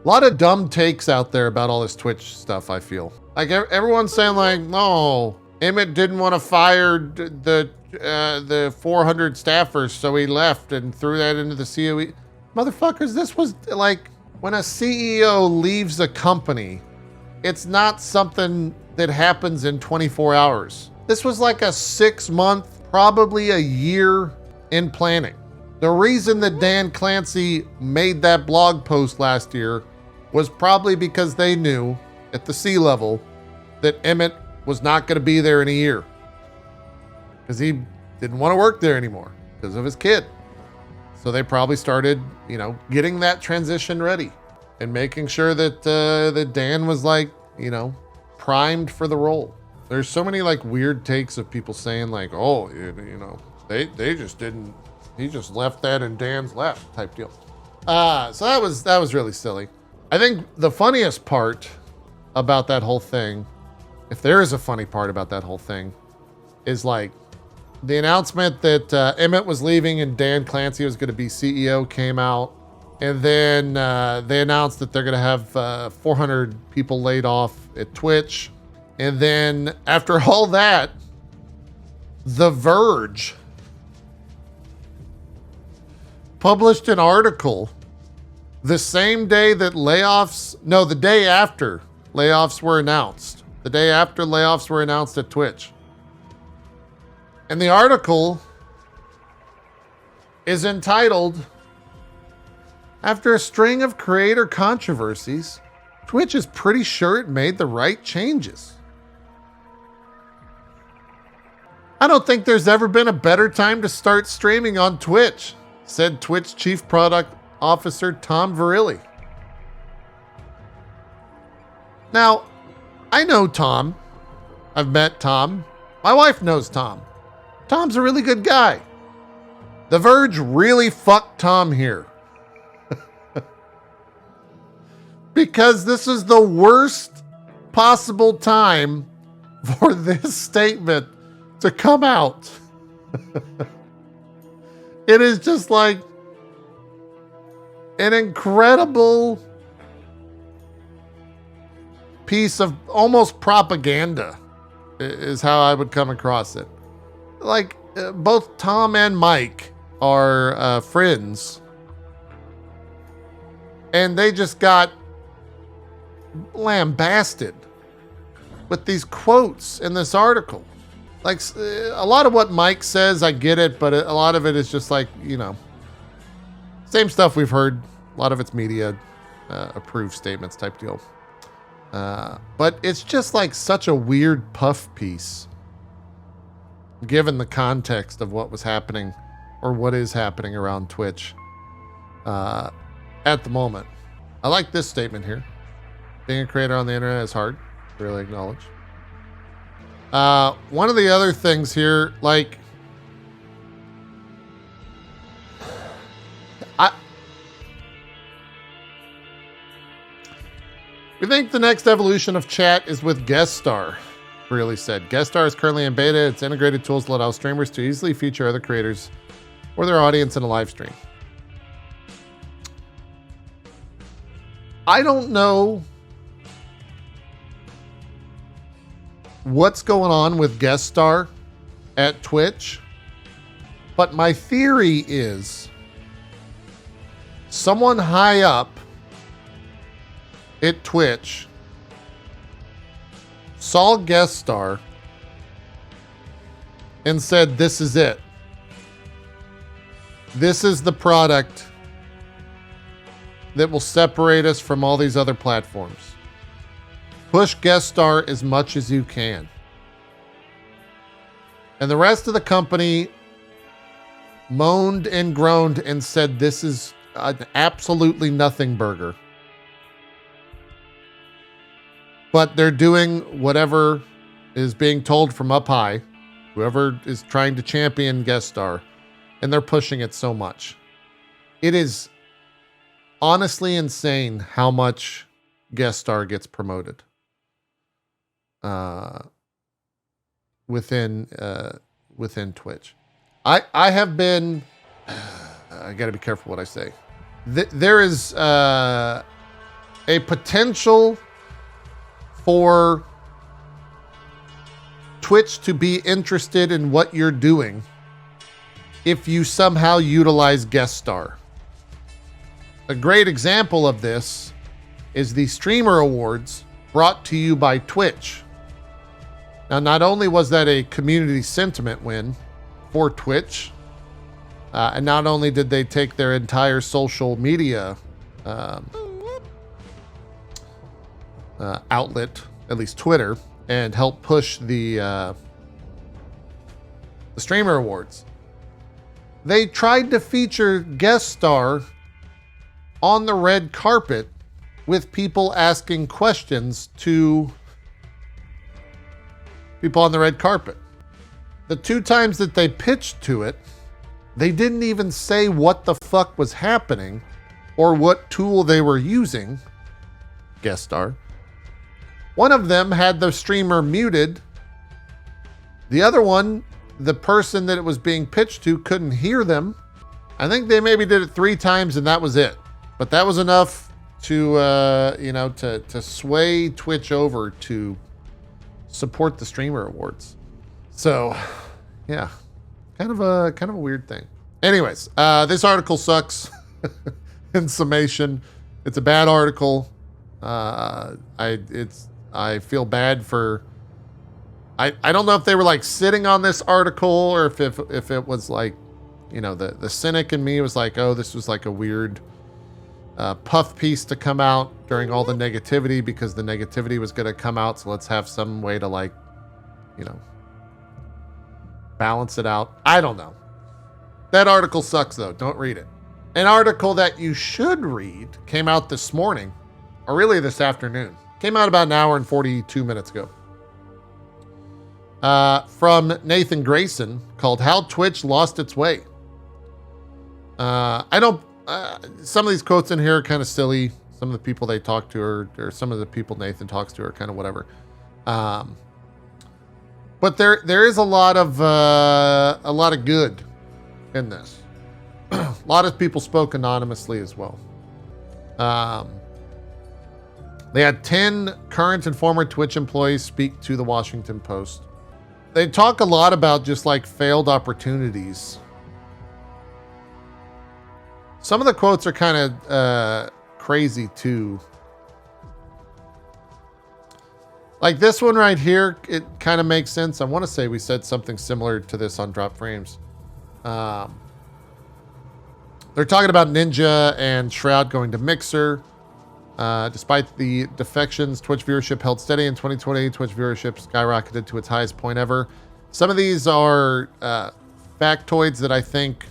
A lot of dumb takes out there about all this Twitch stuff, I feel. Like everyone's saying like, no, Emmett didn't want to fire the 400 staffers, so he left and threw that into the COE. Motherfuckers, this was like, when a CEO leaves a company, it's not something that happens in 24 hours. This was like a 6-month, probably a year in planning. The reason that Dan Clancy made that blog post last year was probably because they knew at the C level that Emmett was not going to be there in a year because he didn't want to work there anymore because of his kid. So they probably started, getting that transition ready and making sure that that Dan was like, primed for the role. There's so many like weird takes of people saying like, oh, they just didn't, he just left that in Dan's lap type deal. So that was really silly. I think the funniest part about that whole thing, if there is a funny part about that whole thing, is like the announcement that Emmett was leaving and Dan Clancy was going to be CEO came out. And then they announced that they're going to have 400 people laid off at Twitch. And then after all that, The Verge published an article the same day that the day after layoffs were announced. The day after layoffs were announced at Twitch. And the article is entitled, "After a string of creator controversies, Twitch is pretty sure it made the right changes." I don't think there's ever been a better time to start streaming on Twitch, said Twitch Chief Product Officer Tom Verrilli. Now, I know Tom. I've met Tom. My wife knows Tom. Tom's a really good guy. The Verge really fucked Tom here. Because this is the worst possible time for this statement to come out. It is just like an incredible piece of almost propaganda is how I would come across it. Like both Tom and Mike are friends, and they just got lambasted with these quotes in this article. Like a lot of what Mike says, I get it, but a lot of it is just like, same stuff we've heard. A lot of it's media approved statements type deal. But it's just like such a weird puff piece given the context of what was happening or what is happening around Twitch at the moment. I like this statement here. Being a creator on the internet is hard. Really acknowledge. One of the other things here, like, we think the next evolution of chat is with Guest Star, really said. Guest Star is currently in beta. It's integrated tools that allow streamers to easily feature other creators or their audience in a live stream. I don't know what's going on with Guest Star at Twitch, but my theory is someone high up at Twitch saw Guest Star and said, this is it. This is the product that will separate us from all these other platforms. Push Guest Star as much as you can. And the rest of the company moaned and groaned and said, this is an absolutely nothing burger. But they're doing whatever is being told from up high, whoever is trying to champion Guest Star, and they're pushing it so much. It is honestly insane how much Guest Star gets promoted within Twitch. I have been, I gotta be careful what I say. There is a potential for Twitch to be interested in what you're doing if you somehow utilize guest star. A great example of this is the Streamer Awards brought to you by Twitch. Now, not only was that a community sentiment win for Twitch, and not only did they take their entire social media outlet, at least Twitter, and help push the Streamer Awards, they tried to feature guest star on the red carpet with people asking questions to people on the red carpet. The 2 times that they pitched to it, they didn't even say what the fuck was happening or what tool they were using, guest star. One of them had the streamer muted. The other one, the person that it was being pitched to couldn't hear them. I think they maybe did it 3 times and that was it. But that was enough to, to sway Twitch over to support the Streamer Awards. So, yeah, kind of a weird thing. Anyways, this article sucks. In summation, it's a bad article. I feel bad for. I don't know if they were like sitting on this article or if it was like, the cynic in me was like, oh, this was like a weird puff piece to come out during all the negativity because the negativity was going to come out. So let's have some way to balance it out. I don't know. That article sucks though. Don't read it. An article that you should read came out this morning, or really this afternoon. Came out about an hour and 42 minutes ago. From Nathan Grayson, called How Twitch Lost Its Way. Some of these quotes in here are kind of silly. Some of the people they talk to or some of the people Nathan talks to are kind of whatever. But there is a lot of good in this. A lot of people spoke anonymously as well. They had 10 current and former Twitch employees speak to the Washington Post. They talk a lot about just like failed opportunities. Some of the quotes are kind of crazy too. Like this one right here, it kind of makes sense. I want to say we said something similar to this on Drop Frames. They're talking about Ninja and Shroud going to Mixer. Despite the defections, Twitch viewership held steady in 2020. Twitch viewership skyrocketed to its highest point ever. Some of these are factoids that I think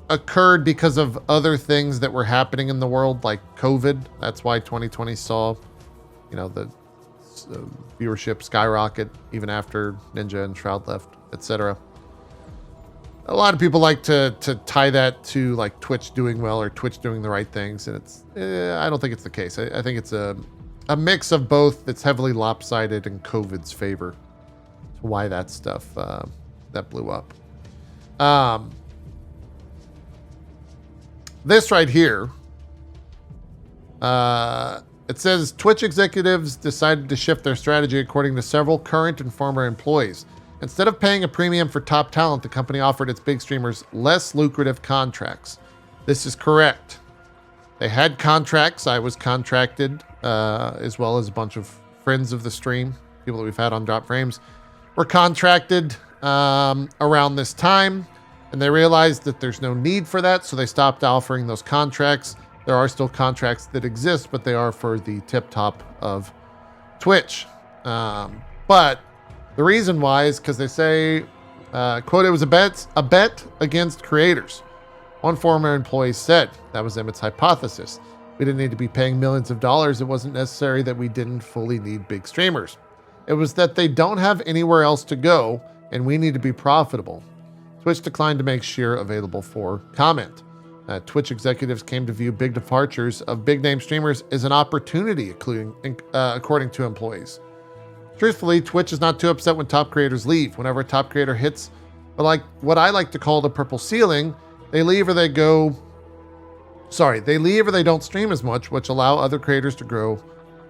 occurred because of other things that were happening in the world, like COVID. That's why 2020 saw, the viewership skyrocket even after Ninja and Shroud left, etc. A lot of people like to tie that to like Twitch doing well or Twitch doing the right things, and I don't think it's the case. I think it's a mix of both that's heavily lopsided in COVID's favor to why that stuff that blew up. This right here, it says Twitch executives decided to shift their strategy according to several current and former employees. Instead of paying a premium for top talent, the company offered its big streamers less lucrative contracts. This is correct. They had contracts. I was contracted, as well as a bunch of friends of the stream, people that we've had on Drop Frames, were contracted around this time, and they realized that there's no need for that, so they stopped offering those contracts. There are still contracts that exist, but they are for the tip top of Twitch. But the reason why is because they say, quote, it was a bet against creators. One former employee said, that was Emmett's hypothesis. We didn't need to be paying millions of dollars. It wasn't necessary that we didn't fully need big streamers. It was that they don't have anywhere else to go, and we need to be profitable. Twitch declined to make Shear available for comment. Twitch executives came to view big departures of big-name streamers as an opportunity, according to employees. Truthfully, Twitch is not too upset when top creators leave. Whenever a top creator hits, like what I like to call the purple ceiling, they leave or they go They leave or they don't stream as much, which allow other creators to grow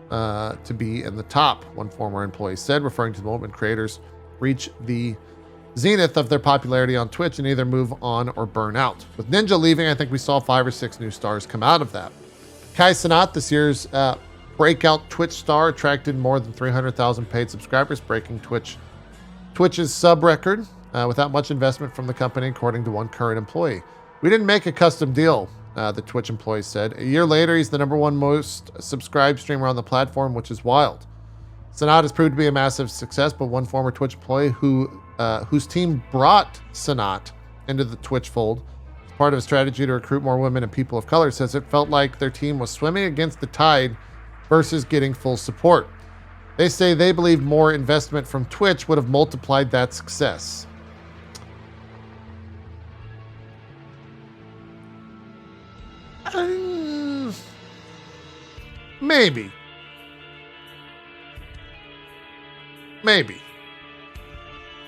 to be in the top, one former employee said, referring to the moment creators reach the zenith of their popularity on Twitch and either move on or burn out. With Ninja leaving, I think we saw 5 or 6 new stars come out of that. Kai Cenat, this year's breakout Twitch star, attracted more than 300,000 paid subscribers, breaking Twitch's sub record without much investment from the company, according to one current employee. We didn't make a custom deal, the Twitch employee said. A year later, he's the #1 most subscribed streamer on the platform, which is wild. Cenat has proved to be a massive success, but one former Twitch employee whose team brought Cenat into the Twitch fold as part of a strategy to recruit more women and people of color says it felt like their team was swimming against the tide versus getting full support. They say they believe more investment from Twitch would have multiplied that success. Maybe.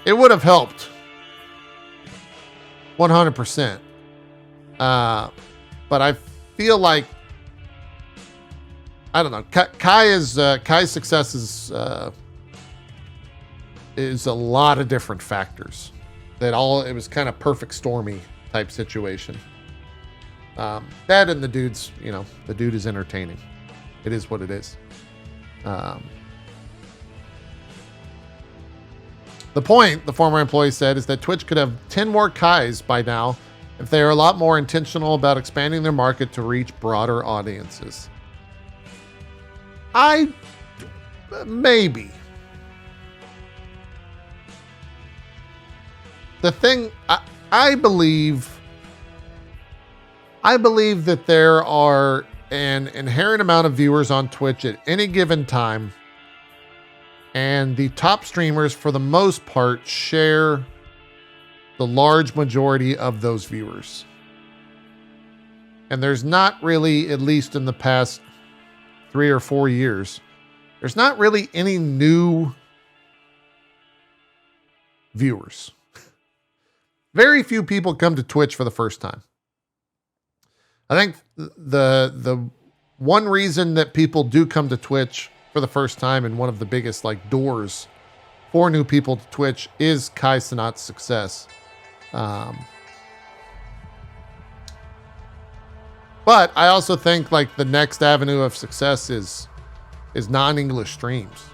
It would have helped. 100%. But I feel like, I don't know. Kai's success is a lot of different factors. It was kind of perfect stormy type situation. That and the dude's, the dude is entertaining. It is what it is. The point, the former employee said, is that Twitch could have 10 more Kais by now if they are a lot more intentional about expanding their market to reach broader audiences. Maybe. The thing, I believe that there are an inherent amount of viewers on Twitch at any given time, and the top streamers, for the most part, share the large majority of those viewers. And there's not really, at least in the past 3 or 4 years, there's not really any new viewers. Very few people come to Twitch for the first time. I think the one reason that people do come to Twitch for the first time, and one of the biggest doors for new people to Twitch, is Kai Cenat's success. But I also think the next avenue of success is non-English streams.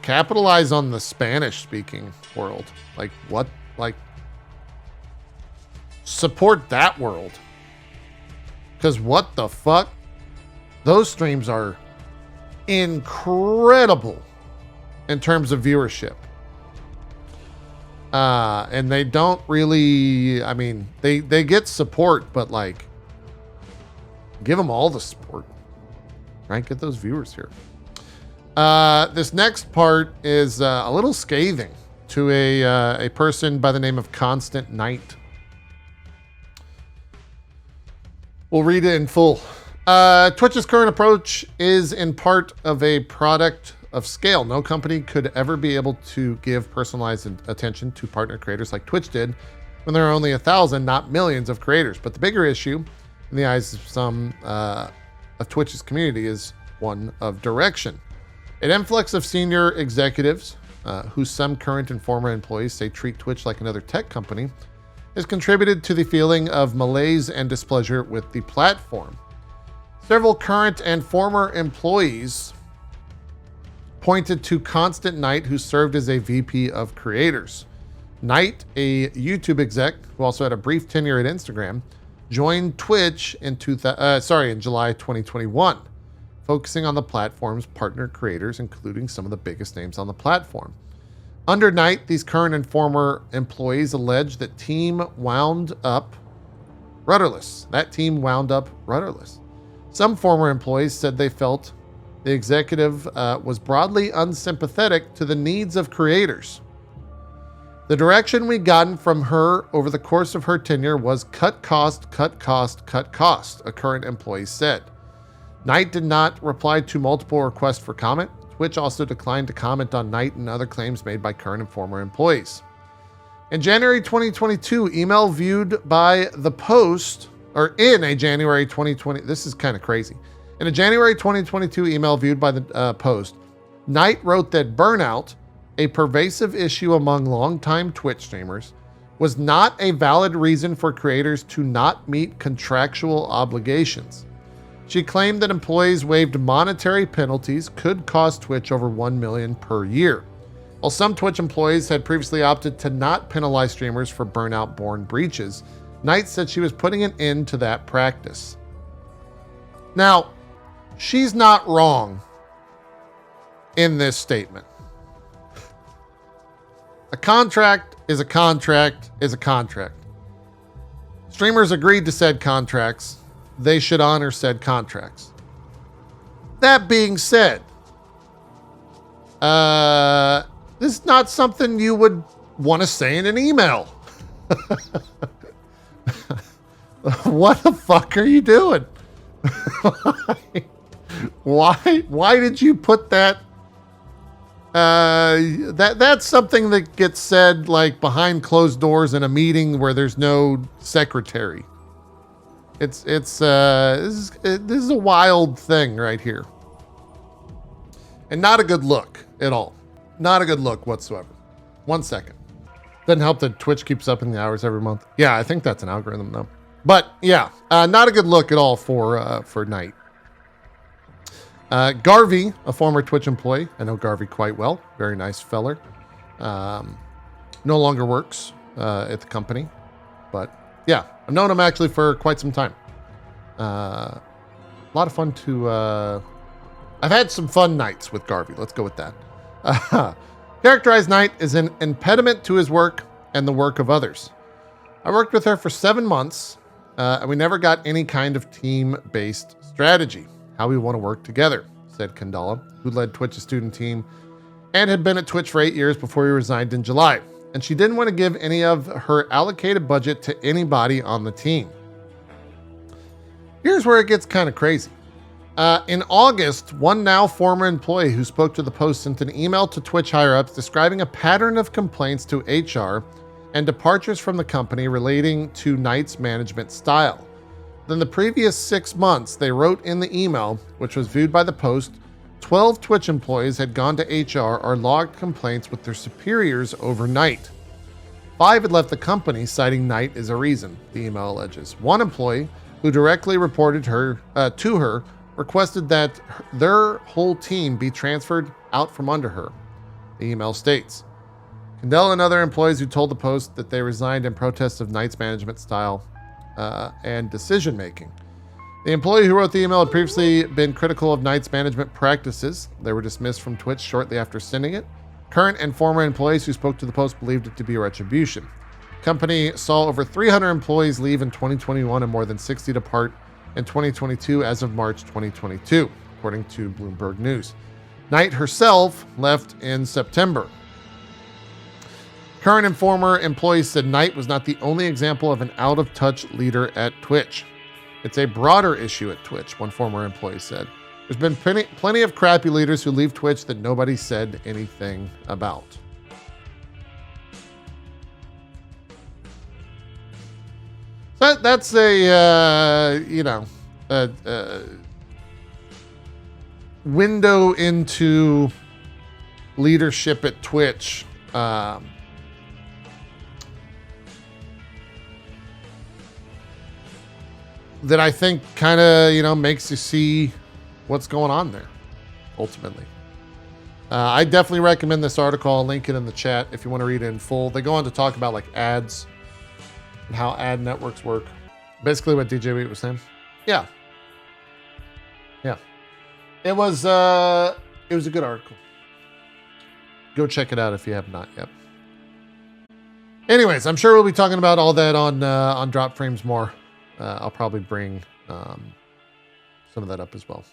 Capitalize on the Spanish speaking world. Support that world. Because what the fuck? Those streams are incredible in terms of viewership. And they don't really, they get support, but give them all the support, right? Get those viewers here. This next part is a little scathing to a person by the name of Constant Knight. We'll read it in full. Twitch's current approach is in part of a product of scale. No company could ever be able to give personalized attention to partner creators like Twitch did when there are only 1,000, not millions of creators. But the bigger issue in the eyes of some of Twitch's community is one of direction. An influx of senior executives, who some current and former employees say treat Twitch like another tech company, has contributed to the feeling of malaise and displeasure with the platform. Several current and former employees pointed to Constant Knight, who served as a VP of creators. Knight, a YouTube exec who also had a brief tenure at Instagram, joined Twitch in July 2021, focusing on the platform's partner creators, including some of the biggest names on the platform. Under Knight, these current and former employees allege that team wound up rudderless. Some former employees said they felt the executive was broadly unsympathetic to the needs of creators. The direction we'd gotten from her over the course of her tenure was cut cost, a current employee said. Knight did not reply to multiple requests for comment. Twitch also declined to comment on Knight and other claims made by current and former employees. In January 2022, email viewed by The Post or in a January 2020, this is kind of crazy. In a January 2022 email viewed by the Post, Knight wrote that burnout, a pervasive issue among longtime Twitch streamers, was not a valid reason for creators to not meet contractual obligations. She claimed that employees waived monetary penalties could cost Twitch over $1 million per year. While some Twitch employees had previously opted to not penalize streamers for burnout-borne breaches, Knight said she was putting an end to that practice. Now, she's not wrong in this statement. A contract is a contract is a contract. Streamers agreed to said contracts. They should honor said contracts. That being said, this is not something you would want to say in an email. What the fuck are you doing? Why did you put that? That's something that gets said like behind closed doors in a meeting where there's no secretary. This is a wild thing right here, and not a good look at all. Not a good look whatsoever. 1 second. Doesn't help that Twitch keeps up in the hours every month. Yeah, I think that's an algorithm though. But yeah, not a good look at all for Knight. Garvey, a former Twitch employee, I know Garvey quite well. Very nice feller. No longer works at the company, but yeah, I've known him actually for quite some time. A lot of fun to. I've had some fun nights with Garvey. Let's go with that. Characterized Knight as an impediment to his work and the work of others. I worked with her for 7 months, and we never got any kind of team-based strategy. How we want to work together, said Kandala, who led Twitch's student team and had been at Twitch for 8 years before he resigned in July. And she didn't want to give any of her allocated budget to anybody on the team. Here's where it gets kind of crazy. In August, one now former employee who spoke to the Post sent an email to Twitch higher-ups describing a pattern of complaints to HR and departures from the company relating to Knight's management style. In the previous 6 months, they wrote in the email, which was viewed by the Post, 12 Twitch employees had gone to HR or logged complaints with their superiors overnight. 5 had left the company, citing Knight as a reason, the email alleges. One employee, who directly reported to her, requested that their whole team be transferred out from under her, the email states. Kandela and other employees who told the Post that they resigned in protest of Knight's management style and decision-making. The employee who wrote the email had previously been critical of Knight's management practices. They were dismissed from Twitch shortly after sending it. Current and former employees who spoke to the Post believed it to be a retribution. The company saw over 300 employees leave in 2021 and more than 60 depart in 2022 as of March 2022, according to Bloomberg News. Knight herself left in September. Current and former employees said Knight was not the only example of an out-of-touch leader at Twitch. It's a broader issue at Twitch, one former employee said. There's been plenty of crappy leaders who leave Twitch that nobody said anything about. So that's a window into leadership at Twitch. That I think kind of, makes you see what's going on there, ultimately. I definitely recommend this article. I'll link it in the chat if you want to read it in full. They go on to talk about like ads and how ad networks work. Basically what DJ Wheat was saying. Yeah. It was a good article. Go check it out if you have not yet. Anyways, I'm sure we'll be talking about all that on Drop Frames more. I'll probably bring some of that up as well.